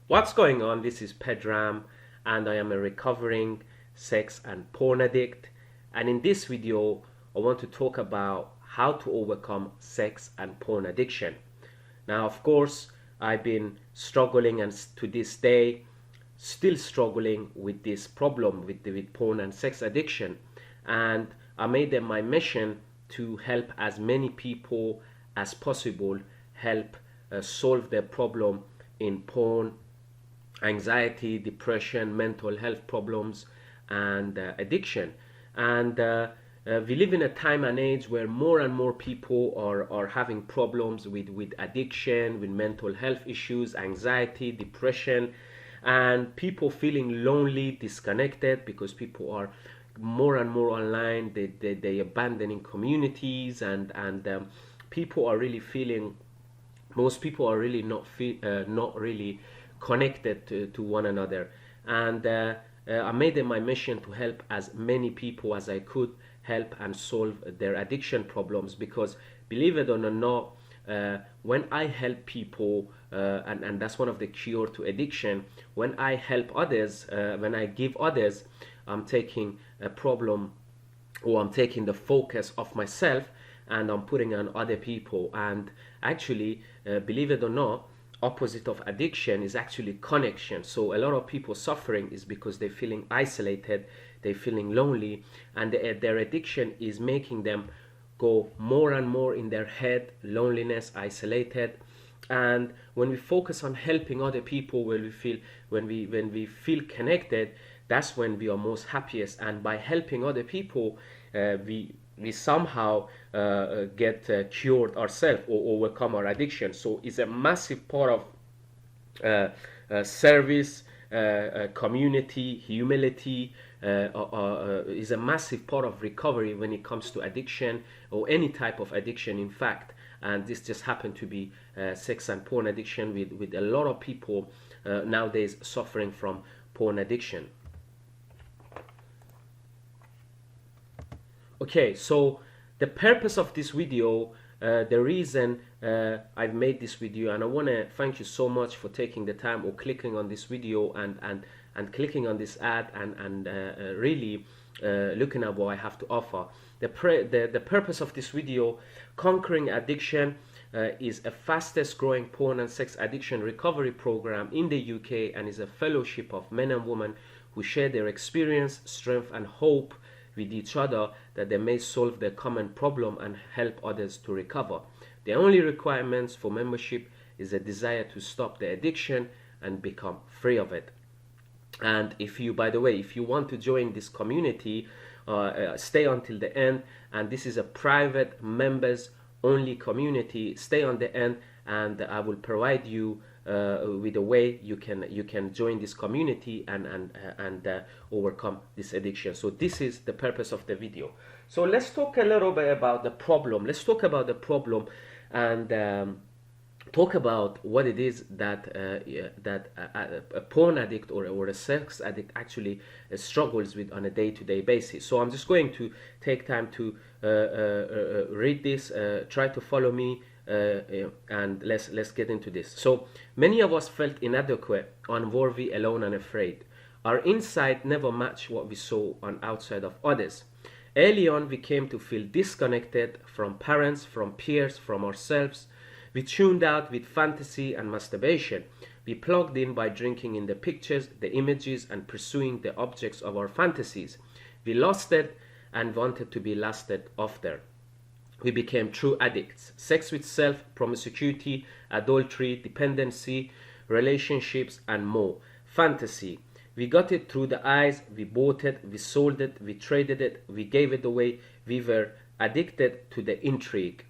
What's going on? This is Pedram, and I am a recovering sex and porn addict. And in this video, I want to talk about how to overcome sex and porn addiction. Now, of course, I've been struggling, and to this day, still struggling with this problem with porn and sex addiction. And I made it my mission to help as many people as possible, help solve their problem in porn, anxiety, depression, mental health problems, and addiction. And we live in a time and age where more and more people are having problems with addiction, with mental health issues, anxiety, depression, and people feeling lonely, disconnected because people are more and more online. They abandoning communities, and people are really feeling, most people are really not really connected to one another. And I made it my mission to help as many people as I could, help and solve their addiction problems, because believe it or not, when I help people, and that's one of the cure to addiction, when I help others, when I give others, I'm taking a problem, or I'm taking the focus of myself and I'm putting on other people. And actually, believe it or not, opposite of addiction is actually connection. So a lot of people suffering is because they're feeling isolated, they're feeling lonely, and their addiction is making them go more and more in their head, loneliness, isolated. And when we focus on helping other people, when we feel connected, that's when we are most happiest. And by helping other people, we somehow get cured ourselves or overcome our addiction. So it's a massive part of service, community, humility, is a massive part of recovery when it comes to addiction, or any type of addiction, in fact. And this just happened to be sex and porn addiction, with a lot of people nowadays suffering from porn addiction. Okay, so the purpose of this video, the reason I've made this video, and I want to thank you so much for taking the time or clicking on this video and clicking on this ad, and really looking at what I have to offer. The purpose of this video, Conquering Addiction, is a fastest growing porn and sex addiction recovery program in the UK, and is a fellowship of men and women who share their experience, strength and hope with each other, that they may solve their common problem and help others to recover. The only requirements for membership is a desire to stop the addiction and become free of it. And if you, by the way, if you want to join this community, stay until the end. And this is a private members only community. Stay on the end, and I will provide you with a way you can join this community and overcome this addiction. So this is the purpose of the video. So let's talk a little bit about the problem. Let's talk about the problem, and talk about what it is that a porn addict or a sex addict actually struggles with on a day-to-day basis. So I'm just going to take time to read this, try to follow me, and let's get into this. So many of us felt inadequate, unworthy, alone and afraid. Our inside never matched what we saw on outside of others. Early on, we came to feel disconnected from parents, from peers, from ourselves. We tuned out with fantasy and masturbation. We plugged in by drinking in the pictures, the images, and pursuing the objects of our fantasies. We lusted and wanted to be lusted after. We became true addicts. Sex with self, promiscuity, adultery, dependency, relationships, and more. Fantasy. We got it through the eyes, we bought it, we sold it, we traded it, we gave it away. We were addicted to the intrigue,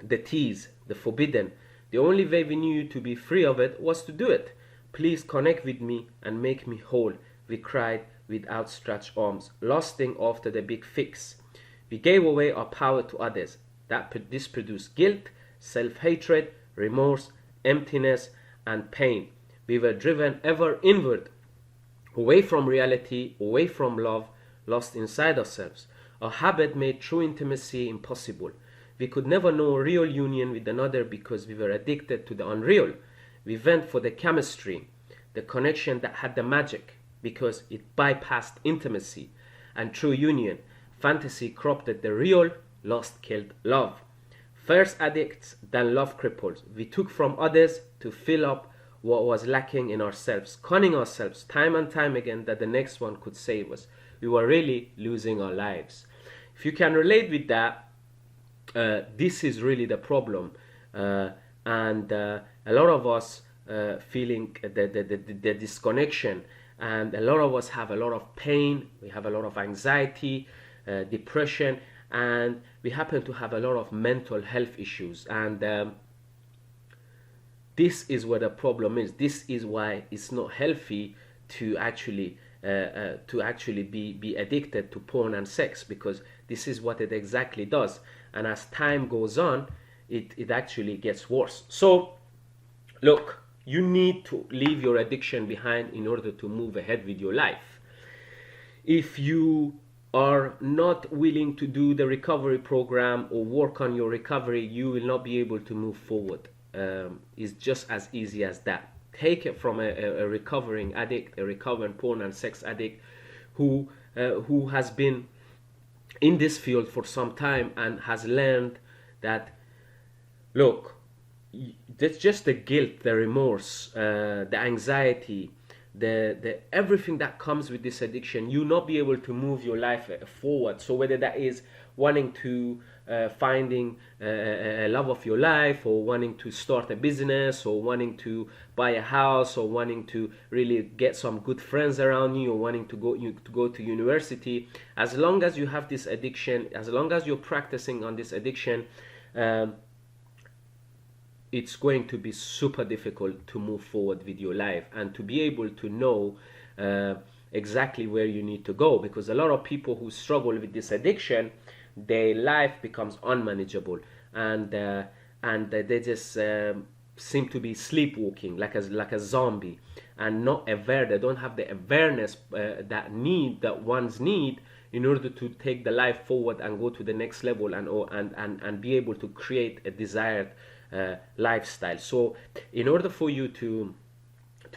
the tease, the forbidden. The only way we knew to be free of it was to do it. Please connect with me and make me whole, we cried with outstretched arms, lusting after the big fix. We gave away our power to others. This produced guilt, self-hatred, remorse, emptiness, and pain. We were driven ever inward, away from reality, away from love, lost inside ourselves. Our habit made true intimacy impossible. We could never know real union with another because we were addicted to the unreal. We went for the chemistry, the connection that had the magic, because it bypassed intimacy and true union. Fantasy corrupted the real, lust killed love. First addicts, then love cripples. We took from others to fill up what was lacking in ourselves, conning ourselves time and time again that the next one could save us. We were really losing our lives. If you can relate with that, this is really the problem. And a lot of us feeling the disconnection, and a lot of us have a lot of pain, we have a lot of anxiety, depression, and we happen to have a lot of mental health issues. And this is where the problem is. This is why it's not healthy to actually be addicted to porn and sex, because this is what it exactly does. And as time goes on, it actually gets worse. So look, you need to leave your addiction behind in order to move ahead with your life. If you are not willing to do the recovery program or work on your recovery, you will not be able to move forward. It's just as easy as that. Take it from a recovering addict, a recovering porn and sex addict who has been in this field for some time and has learned that, look, that's just the guilt, the remorse, the anxiety, the everything that comes with this addiction. You'll not be able to move your life forward. So whether that is wanting to finding a love of your life, or wanting to start a business, or wanting to buy a house, or wanting to really get some good friends around you, or wanting to go to university, as long as you have this addiction, as long as you're practicing on this addiction, it's going to be super difficult to move forward with your life and to be able to know exactly where you need to go. Because a lot of people who struggle with this addiction, their life becomes unmanageable, and they just seem to be sleepwalking like a zombie, and not aware. They don't have the awareness that one's need in order to take the life forward and go to the next level, and be able to create a desired lifestyle. So in order for you to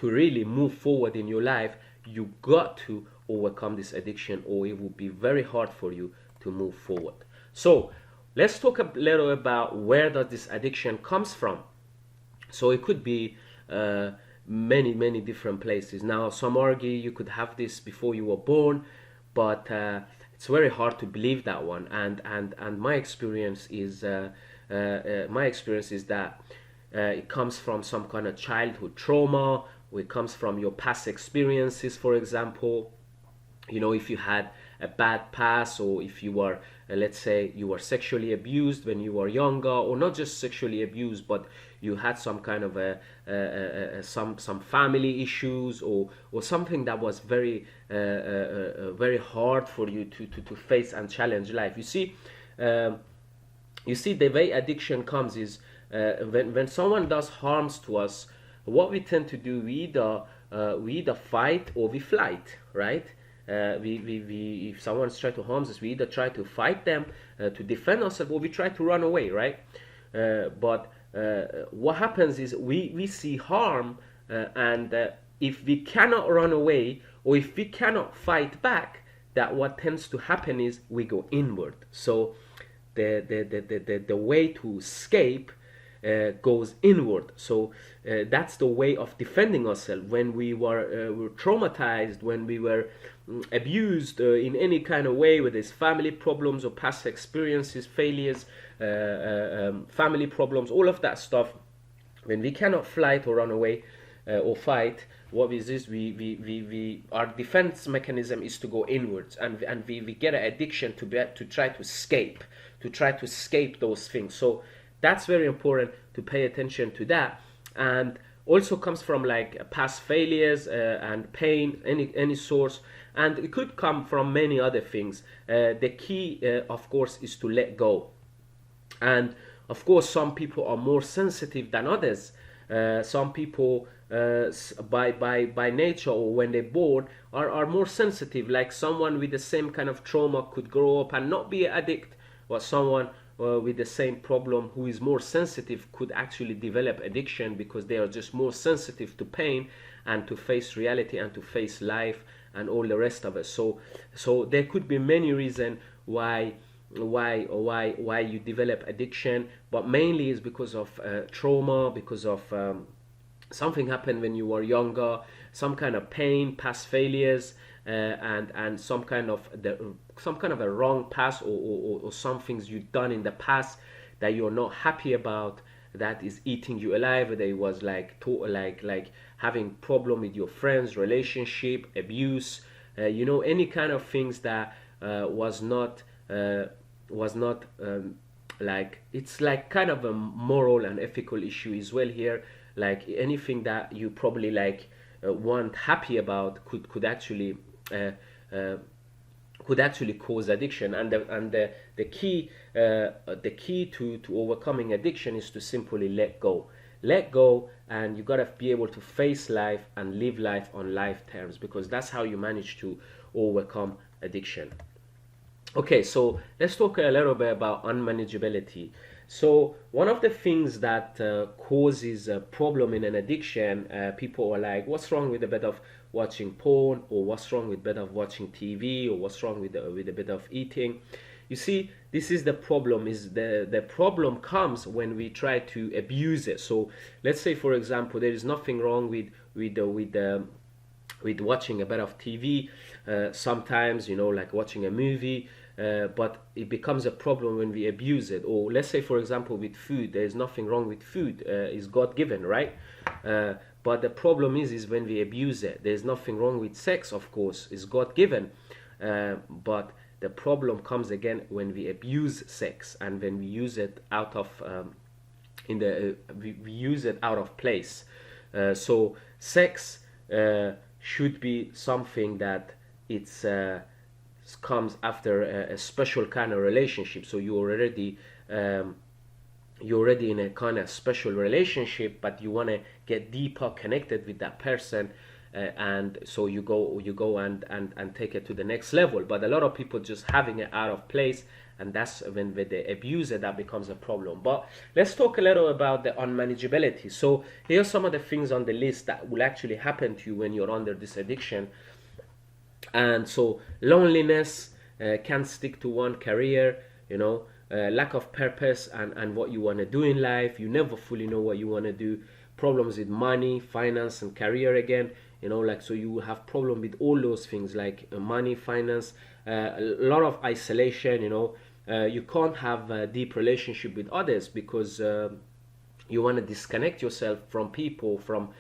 really move forward in your life, you got to overcome this addiction, or it will be very hard for you to move forward. So let's talk a little about where does this addiction comes from. So it could be many different places. Now some argue you could have this before you were born, but it's very hard to believe that one. And my experience is that it comes from some kind of childhood trauma, or it comes from your past experiences. For example, if you had a bad past, or if you were, let's say, you were sexually abused when you were younger, or not just sexually abused, but you had some kind of some family issues, or something that was very hard for you to face and challenge life. You see, the way addiction comes is when someone does harms to us, what we tend to do, we either fight or we flight, right? If someone's trying to harm us, we either try to fight them to defend ourselves, or we try to run away, right? But what happens is we see harm, and if we cannot run away, or if we cannot fight back, that what tends to happen is we go inward. So the way to escape goes inward. So that's the way of defending ourselves when we were traumatized, when we were abused in any kind of way, whether it's family problems or past experiences, failures, family problems, all of that stuff. When we cannot flight or run away or fight, what is this? We our defense mechanism is to go inwards, and we get an addiction to try to escape, those things. So that's very important to pay attention to that. And also comes from like past failures and pain, any source, and it could come from many other things. The key, of course, is to let go. And of course, some people are more sensitive than others. Some people, by nature or when they're born, are more sensitive. Like someone with the same kind of trauma could grow up and not be an addict, but someone with the same problem who is more sensitive could actually develop addiction, because they are just more sensitive to pain and to face reality and to face life and all the rest of it. So there could be many reasons why you develop addiction, but mainly is because of trauma, because of something happened when you were younger, some kind of pain, past failures, and some kind of a wrong past, or some things you've done in the past that you're not happy about, that is eating you alive. Whether it was like having problem with your friends, relationship, abuse, any kind of things that like, it's like kind of a moral and ethical issue as well here. Like anything that you probably weren't happy about could actually cause addiction. And the key to overcoming addiction is to simply let go, and you gotta be able to face life and live life on life terms, because that's how you manage to overcome addiction. Okay, so let's talk a little bit about unmanageability. So one of the things that causes a problem in an addiction, people are like, what's wrong with a bit of watching porn, or what's wrong with a bit of watching TV, or what's wrong with a bit of eating? You see, this is the problem. Is the problem comes when we try to abuse it. So let's say, for example, there is nothing wrong with watching a bit of TV, sometimes, like watching a movie, but it becomes a problem when we abuse it. Or let's say, for example, with food, there is nothing wrong with food, it's God given, right? But the problem is when we abuse it. There's nothing wrong with sex, of course, it's God given, but the problem comes again when we abuse sex, and when we use it out of we use it out of place. So sex should be something that it's comes after a special kind of relationship. So you're already in a kind of special relationship, but you want to get deeper connected with that person, and so you go and take it to the next level. But a lot of people just having it out of place, and that's when they abuse it, that becomes a problem. But let's talk a little about the unmanageability. So here's some of the things on the list that will actually happen to you when you're under this addiction. And so loneliness, can't stick to one career, lack of purpose and what you want to do in life. You never fully know what you want to do. Problems with money, finance, and career again, so you will have problem with all those things, like money, finance, a lot of isolation. You can't have a deep relationship with others, because you want to disconnect yourself from people, from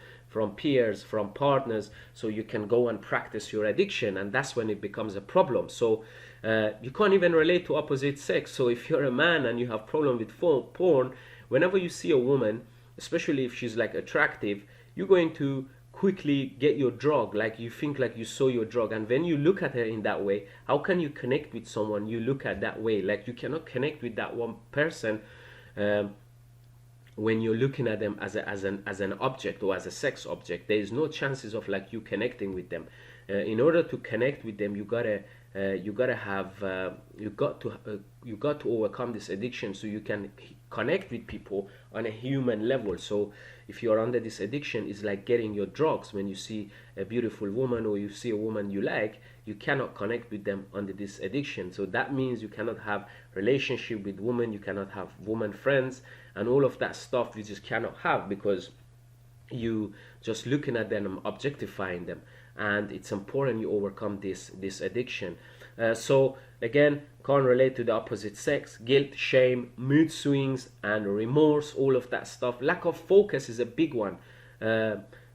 peers, from partners, so you can go and practice your addiction, and that's when it becomes a problem. So you can't even relate to opposite sex. So if you're a man and you have problem with porn, whenever you see a woman, especially if she's like attractive, you're going to quickly get your drug, like you think like you saw your drug. And when you look at her in that way, how can you connect with someone you look at that way? Like you cannot connect with that one person when you're looking at them as an object, or as a sex object. There is no chances of like you connecting with them. In order to connect with them, you got to overcome this addiction, so you can connect with people on a human level. So if you're under this addiction, it's like getting your drugs. When you see a beautiful woman, or you see a woman you like, you cannot connect with them under this addiction. So that means you cannot have relationship with women, you cannot have woman friends, and all of that stuff you just cannot have, because you just looking at them and objectifying them. And it's important you overcome this addiction. So again, can't relate to the opposite sex, guilt, shame, mood swings, and remorse, all of that stuff. Lack of focus is a big one.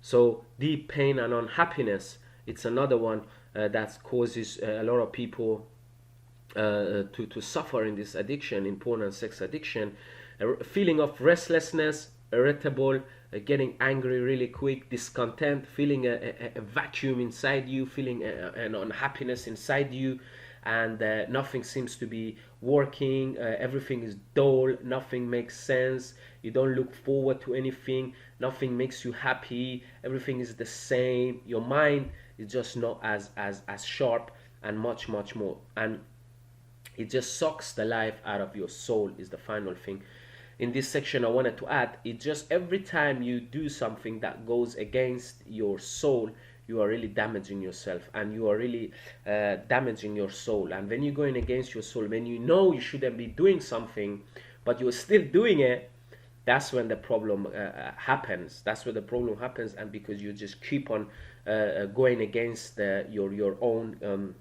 So deep pain and unhappiness, it's another one that causes a lot of people to suffer in this addiction, in porn and sex addiction. A feeling of restlessness, irritable, getting angry really quick, discontent, feeling a vacuum inside you, feeling an unhappiness inside you, and nothing seems to be working. Everything is dull, nothing makes sense, you don't look forward to anything, nothing makes you happy, everything is the same, your mind is just not as sharp, and much more. And It just sucks the life out of your soul is the final thing. In this section, I wanted to add, it just every time you do something that goes against your soul, you are really damaging yourself, and you are really damaging your soul. And when you're going against your soul, when you know you shouldn't be doing something, but you're still doing it, that's when the problem happens. That's where the problem happens, and because you just keep on going against your own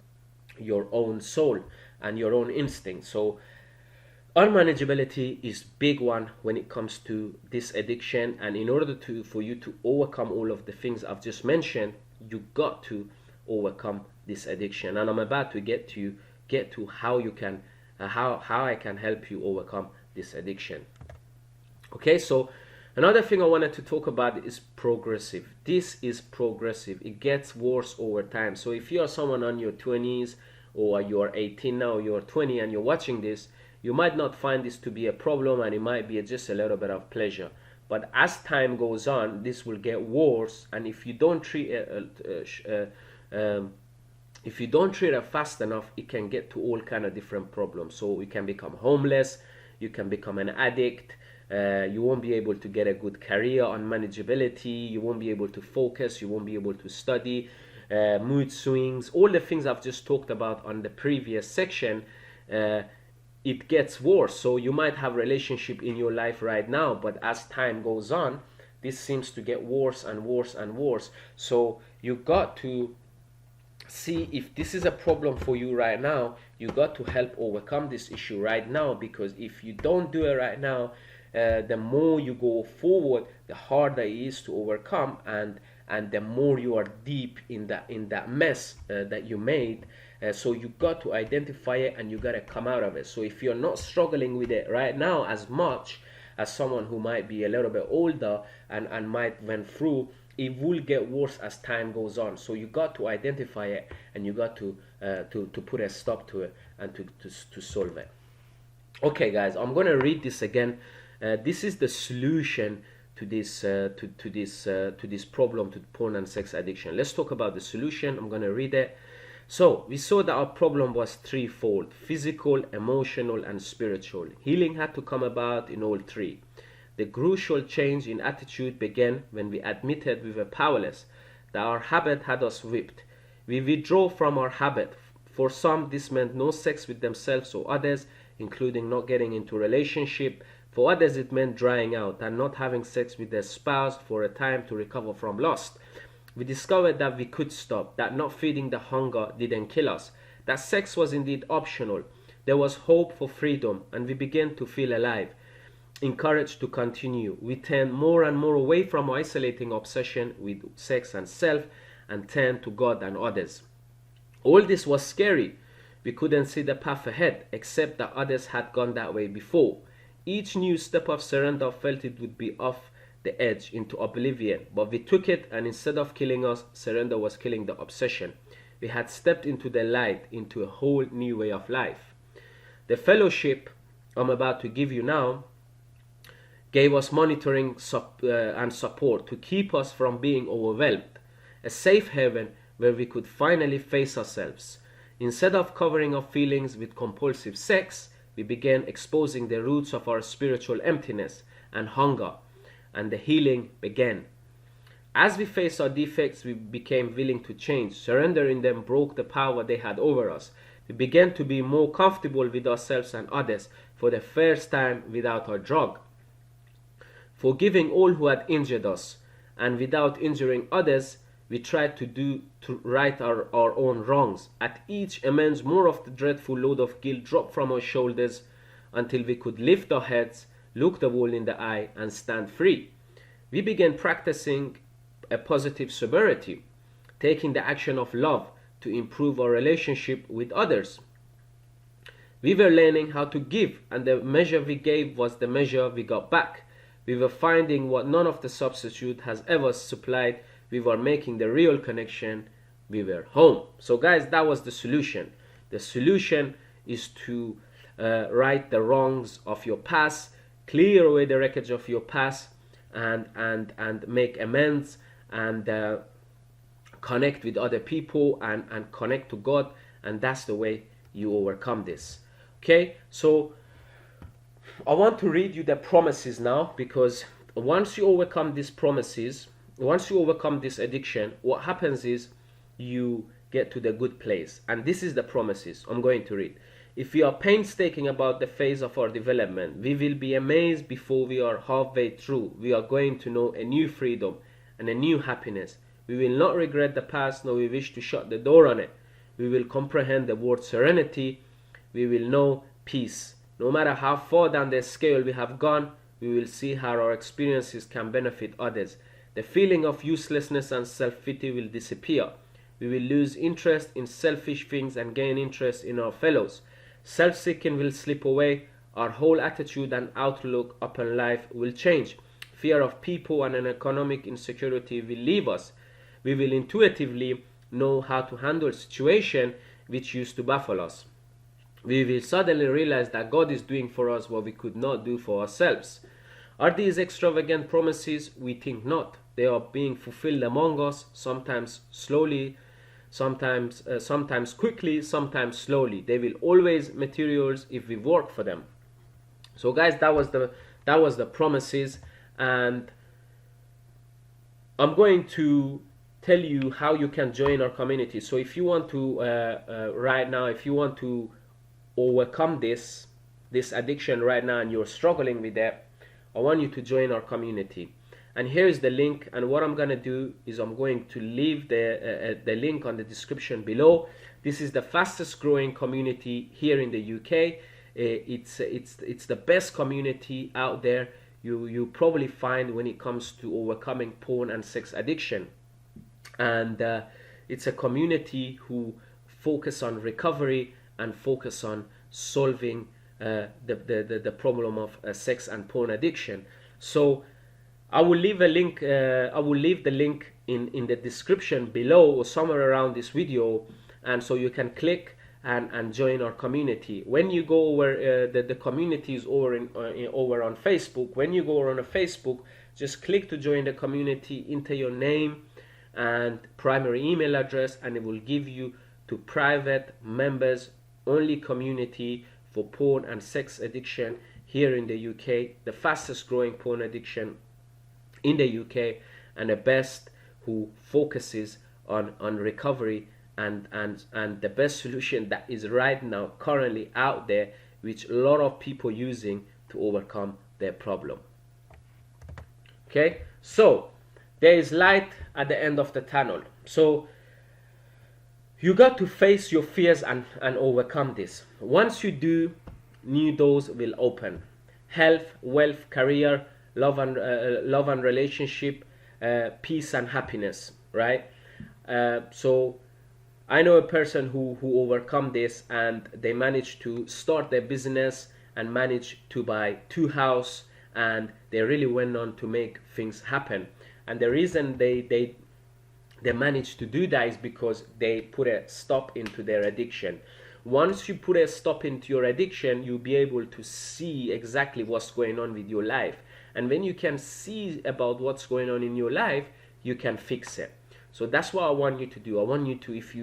soul and your own instinct. So unmanageability is big one when it comes to this addiction, and in order to for you to overcome all of the things I've just mentioned, you got to overcome this addiction. And I'm about to get to how you can how I can help you overcome this addiction. Okay, so another thing I wanted to talk about is progressive. This is progressive. It gets worse over time. So if you are someone on your 20s, or you're 18 now, you're 20 and you're watching this, you might not find this to be a problem, and it might be just a little bit of pleasure. But as time goes on, this will get worse, and if you don't treat it fast enough, it can get to all kind of different problems. So you can become homeless, you can become an addict, you won't be able to get a good career. Unmanageability, you won't be able to focus, you won't be able to study, mood swings, all the things I've just talked about on the previous section. It gets worse. So you might have relationship in your life right now, but as time goes on, this seems to get worse and worse and worse. So you got to see if this is a problem for you right now. You got to help overcome this issue right now, because if you don't do it right now, the more you go forward, the harder it is to overcome, and the more you are deep in that mess that you made. So you got to identify it, and you got to come out of it. So if you're not struggling with it right now as much as someone who might be a little bit older and might went through, it will get worse as time goes on. So you got to identify it, and you got to put a stop to it, and to solve it. Okay, guys, I'm gonna read this again. This is the solution to this problem, to porn and sex addiction. Let's talk about the solution. I'm gonna read it. So we saw that our problem was threefold: physical, emotional, and spiritual. Healing had to come about in all three. The crucial change in attitude began when we admitted we were powerless, that our habit had us whipped. We withdrew from our habit. For some, this meant no sex with themselves or others, including not getting into a relationship. For others, it meant drying out and not having sex with their spouse for a time to recover from lust. We discovered that we could stop, that not feeding the hunger didn't kill us, that sex was indeed optional. There was hope for freedom, and we began to feel alive, encouraged to continue. We turned more and more away from isolating obsession with sex and self, and turned to God and others. All this was scary. We couldn't see the path ahead, except that others had gone that way before. Each new step of surrender felt it would be off the edge into oblivion, but we took it, and instead of killing us, surrender was killing the obsession. We had stepped into the light, into a whole new way of life. The fellowship I'm about to give you now gave us monitoring and support to keep us from being overwhelmed, a safe haven where we could finally face ourselves. Instead of covering our feelings with compulsive sex, we began exposing the roots of our spiritual emptiness and hunger, and the healing began. As we faced our defects, we became willing to change. Surrendering them broke the power they had over us. We began to be more comfortable with ourselves and others for the first time without our drug. Forgiving all who had injured us, and without injuring others, we tried to right our own wrongs. At each amends, more of the dreadful load of guilt dropped from our shoulders until we could lift our heads, look the world in the eye, and stand free. We began practicing a positive sobriety, taking the action of love to improve our relationship with others. We were learning how to give, and the measure we gave was the measure we got back. We were finding what none of the substitute has ever supplied. We were making the real connection. We were home. So guys, that was the solution. The solution is to right the wrongs of your past, clear away the wreckage of your past, and make amends, and connect with other people, and connect to God, and that's the way you overcome this. Okay, so I want to read you the promises now, because once you overcome these promises, once you overcome this addiction, what happens is you get to the good place. And this is the promises I'm going to read. If we are painstaking about the phase of our development, we will be amazed before we are halfway through. We are going to know a new freedom and a new happiness. We will not regret the past, nor we wish to shut the door on it. We will comprehend the word serenity. We will know peace. No matter how far down the scale we have gone, we will see how our experiences can benefit others. The feeling of uselessness and self-pity will disappear. We will lose interest in selfish things and gain interest in our fellows. Self-seeking will slip away. Our whole attitude and outlook upon life will change. Fear of people and an economic insecurity will leave us. We will intuitively know how to handle situations which used to baffle us. We will suddenly realize that God is doing for us what we could not do for ourselves. Are these extravagant promises? We think not. They are being fulfilled among us, sometimes slowly, sometimes quickly, sometimes slowly. They will always materialize if we work for them. So guys, that was the promises, and I'm going to tell you how you can join our community. So if you want to right now, if you want to overcome this addiction right now and you're struggling with that, I want you to join our community. And here is the link, and what I'm going to do is I'm going to leave the link on the description below. This is the fastest growing community here in the UK. It's the best community out there you probably find when it comes to overcoming porn and sex addiction. And it's a community who focus on recovery and focus on solving the problem of sex and porn addiction. So I will leave a link. I will leave the link in the description below or somewhere around this video, and so you can click and join our community. When you go over, the community is over on Facebook. When you go over on a Facebook, just click to join the community, enter your name and primary email address, and it will give you to private members only community for porn and sex addiction here in the UK, the fastest growing porn addiction in the UK, and the best who focuses on recovery and the best solution that is right now currently out there, which a lot of people using to overcome their problem. Okay, so there is light at the end of the tunnel. So you got to face your fears and overcome this. Once you do, new doors will open. Health, wealth, career, love and relationship, peace and happiness, right? So I know a person who overcome this, and they managed to start their business and managed to buy 2 houses, and they really went on to make things happen. And the reason they managed to do that is because they put a stop into their addiction. Once you put a stop into your addiction, you'll be able to see exactly what's going on with your life. And when you can see about what's going on in your life, you can fix it. So that's what I want you to do. I want you to, if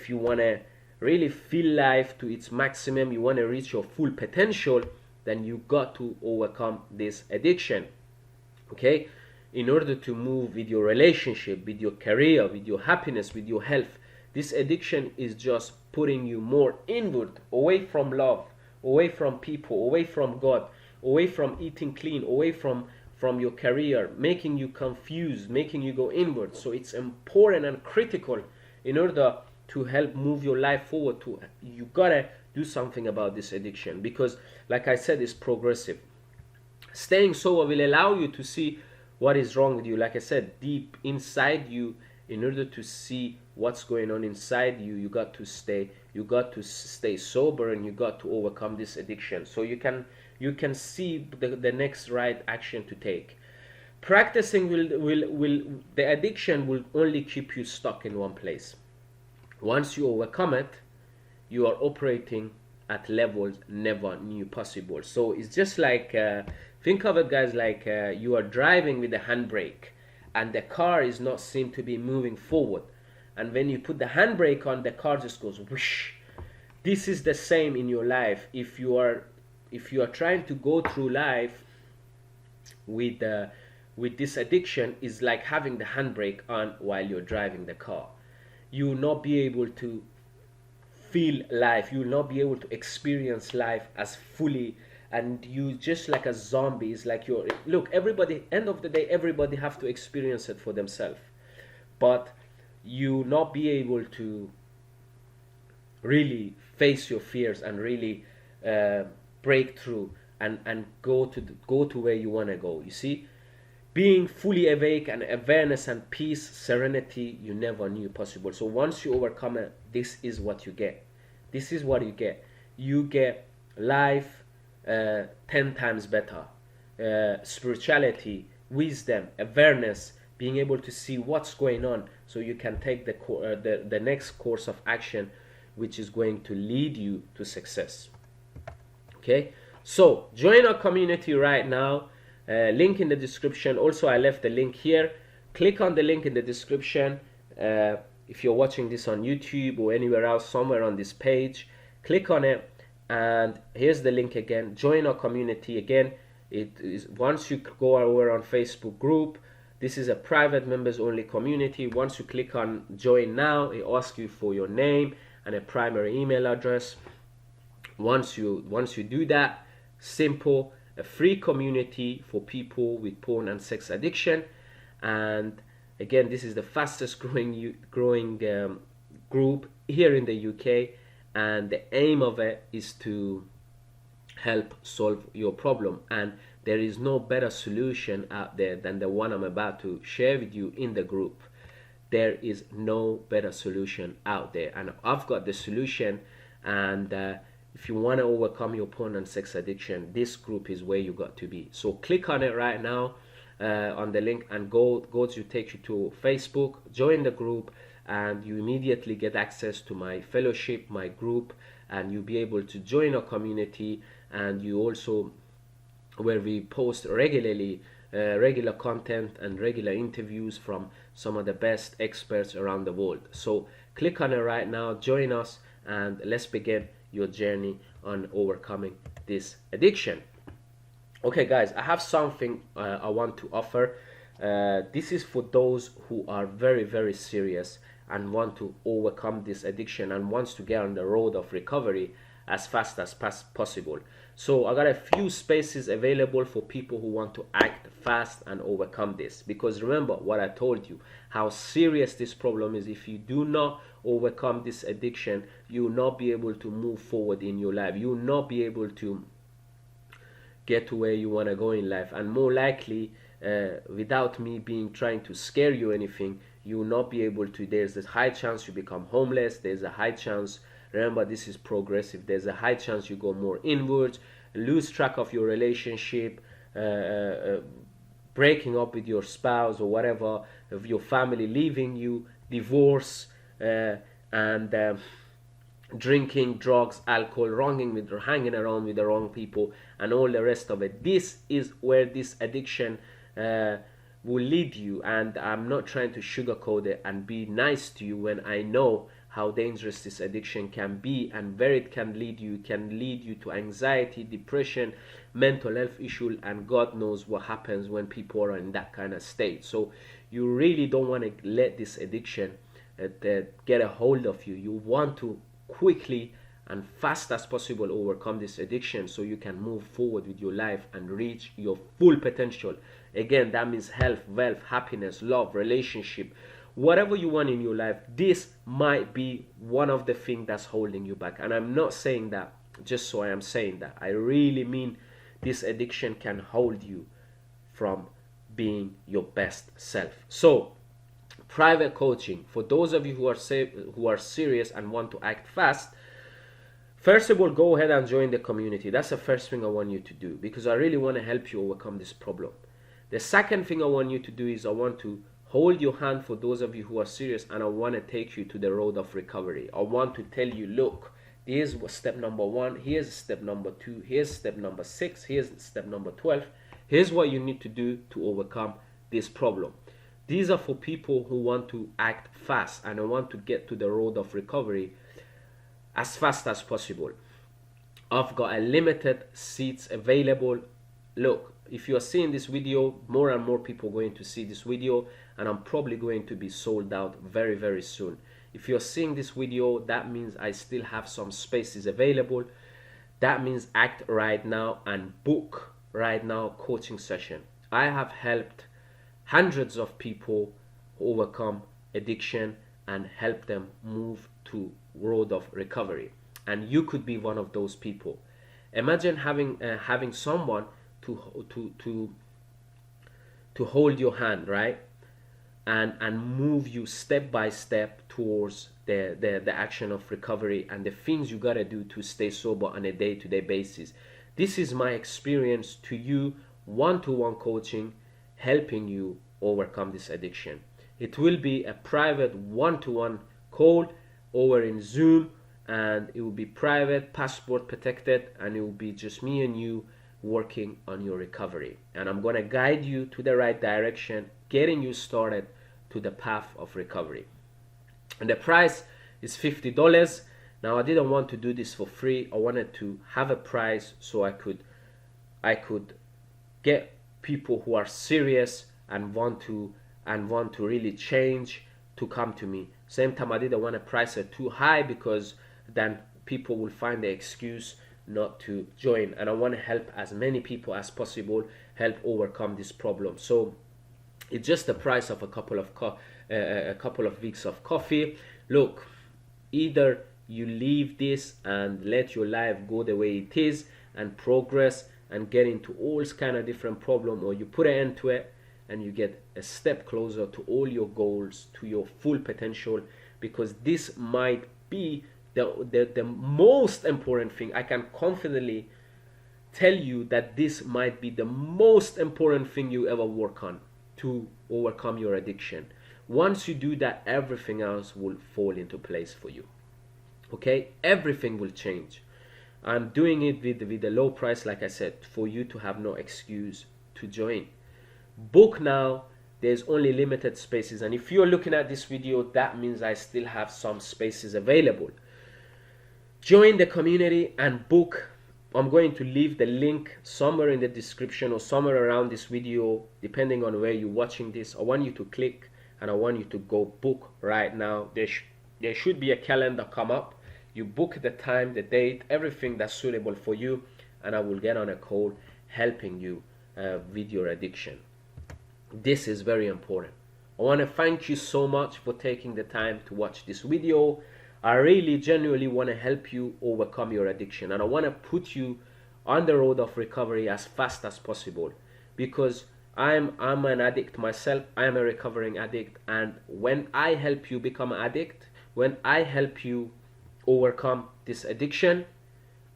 you want to really feel life to its maximum, you want to reach your full potential, then you got to overcome this addiction. Okay? In order to move with your relationship, with your career, with your happiness, with your health. This addiction is just putting you more inward, away from love, away from people, away from God, away from eating clean, away from your career, making you confused, making you go inward. So it's important and critical in order to help move your life forward. You gotta do something about this addiction, because like I said, it's progressive. Staying sober will allow you to see what is wrong with you, like I said, deep inside you. In order to see what's going on inside you, you got to stay sober, and you got to overcome this addiction, so you can see the next right action to take. Practicing the addiction will only keep you stuck in one place. Once you overcome it, you are operating at levels never knew possible. So it's just like, think of it, guys, like you are driving with a handbrake, and the car is not seem to be moving forward. And when you put the handbrake on, the car just goes whoosh. This is the same in your life. If you are trying to go through life with this addiction, is like having the handbrake on while you're driving the car. You will not be able to feel life, you will not be able to experience life as fully, and you just like a zombie. It's like you're, look, everybody, end of the day, everybody have to experience it for themselves, but you will not be able to really face your fears and really break through and go to where you want to go. You see, being fully awake and awareness and peace, serenity, you never knew possible. So once you overcome it, this is what you get. This is what you get. You get life 10 times better. Spirituality, wisdom, awareness, being able to see what's going on, so you can take the next course of action, which is going to lead you to success. Okay, so join our community right now. Link in the description. Also, I left the link here. Click on the link in the description. If you're watching this on YouTube or anywhere else, somewhere on this page, click on it, and here's the link again. Join our community. Again, it is, once you go over on Facebook group, this is a private members only community. Once you click on join now, it asks you for your name and a primary email address. Once you do that, simple, a free community for people with porn and sex addiction. And again, this is the fastest growing group here in the UK, and the aim of it is to help solve your problem. And there is no better solution out there than the one I'm about to share with you in the group. There is no better solution out there, and I've got the solution. And if you want to overcome your porn and sex addiction, this group is where you got to be. So click on it right now, on the link, and go to take you to Facebook. Join the group, and you immediately get access to my fellowship, my group, and you'll be able to join our community. And you also, where we post regularly regular content and regular interviews from some of the best experts around the world. So click on it right now, join us, and let's begin your journey on overcoming this addiction. Okay guys, I have something I want to offer. This is for those who are very, very serious and want to overcome this addiction and wants to get on the road of recovery as fast as possible. So I got a few spaces available for people who want to act fast and overcome this, because remember what I told you, how serious this problem is. If you do not overcome this addiction, you will not be able to move forward in your life. You will not be able to get to where you want to go in life, and more likely, without me trying to scare you or anything, you will not be able to. There's a high chance you become homeless. There's a high chance, remember this is progressive, there's a high chance you go more inwards, lose track of your relationship, breaking up with your spouse or whatever, of your family leaving you, divorce, and drinking, drugs, alcohol, hanging around with the wrong people, and all the rest of it. This is where this addiction will lead you. And I'm not trying to sugarcoat it and be nice to you when I know how dangerous this addiction can be and where it can lead you. It can lead you to anxiety, depression, mental health issue, and God knows what happens when people are in that kind of state. So you really don't want to let this addiction get a hold of you. You want to quickly and fast as possible overcome this addiction so you can move forward with your life and reach your full potential. Again, that means health, wealth, happiness, love, relationship, whatever you want in your life. This might be one of the things that's holding you back. And I'm not saying that just so I am saying that. I really mean this addiction can hold you from being your best self. So private coaching for those of you who are serious and want to act fast. First of all, go ahead and join the community. That's the first thing I want you to do, because I really want to help you overcome this problem. The second thing I want you to do is I want to hold your hand for those of you who are serious, and I want to take you to the road of recovery. I want to tell you, look, here's step number 1, here's step number 2, here's step number 6, here's step number 12. Here's what you need to do to overcome this problem. These are for people who want to act fast and want to get to the road of recovery as fast as possible. I've got a limited seats available. Look, if you are seeing this video, more and more people are going to see this video, and I'm probably going to be sold out very, very soon. If you're seeing this video, that means I still have some spaces available. That means act right now and book right now coaching session. I have helped hundreds of people overcome addiction and help them move to road of recovery. And you could be one of those people. Imagine having someone to hold your hand, right? And move you step by step towards the action of recovery and the things you gotta do to stay sober on a day-to-day basis. This is my experience to you, one-to-one coaching, helping you overcome this addiction. It will be a private one-to-one call over in Zoom, and it will be private, passport protected, and it will be just me and you working on your recovery. And I'm going to guide you to the right direction, getting you started to the path of recovery. And the price is $50. Now, I didn't want to do this for free. I wanted to have a price so I could get people who are serious and want to really change to come to me. Same time, I didn't want to price it too high because then people will find the excuse not to join, and I want to help as many people as possible, help overcome this problem. So it's just the price of a couple of weeks of coffee. Look, either you leave this and let your life go the way it is and progress and get into all kind of different problem, or you put an end to it and you get a step closer to all your goals, to your full potential, because this might be the most important thing. I can confidently tell you that this might be the most important thing you ever work on to overcome your addiction. Once you do that, everything else will fall into place for you. Okay, everything will change. I'm doing it with a low price, like I said, for you to have no excuse to join. Book now. There's only limited spaces, and if you're looking at this video, that means I still have some spaces available. Join the community and book. I'm going to leave the link somewhere in the description or somewhere around this video, depending on where you're watching this. I want you to click and I want you to go book right now. There should be a calendar come up. You book the time, the date, everything that's suitable for you, and I will get on a call helping you with your addiction. This is very important. I want to thank you so much for taking the time to watch this video. I really genuinely want to help you overcome your addiction, and I want to put you on the road of recovery as fast as possible, because I'm an addict myself. I am a recovering addict, and when I help you become an addict, when I help you overcome this addiction,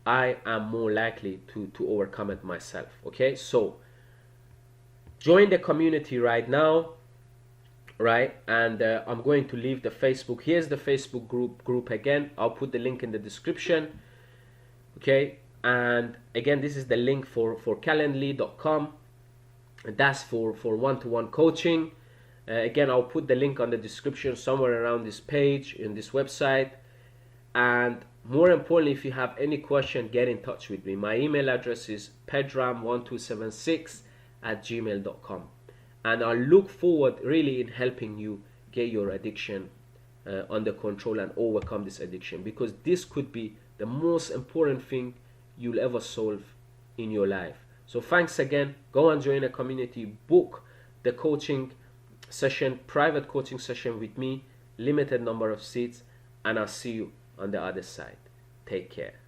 I am more likely to overcome it myself. Okay, so join the community right now, right? And I'm going to leave the Facebook. Here's the Facebook group again. I'll put the link in the description. Okay, and again, this is the link for calendly.com. That's for one-to-one coaching. Again, I'll put the link on the description somewhere around this page in this website. And more importantly, if you have any question, get in touch with me. My email address is pedram1276@gmail.com, and I look forward really in helping you get your addiction under control and overcome this addiction, because this could be the most important thing you'll ever solve in your life. So thanks again. Go and join a community, book the coaching session, private coaching session with me, limited number of seats, and I'll see you on the other side. Take care.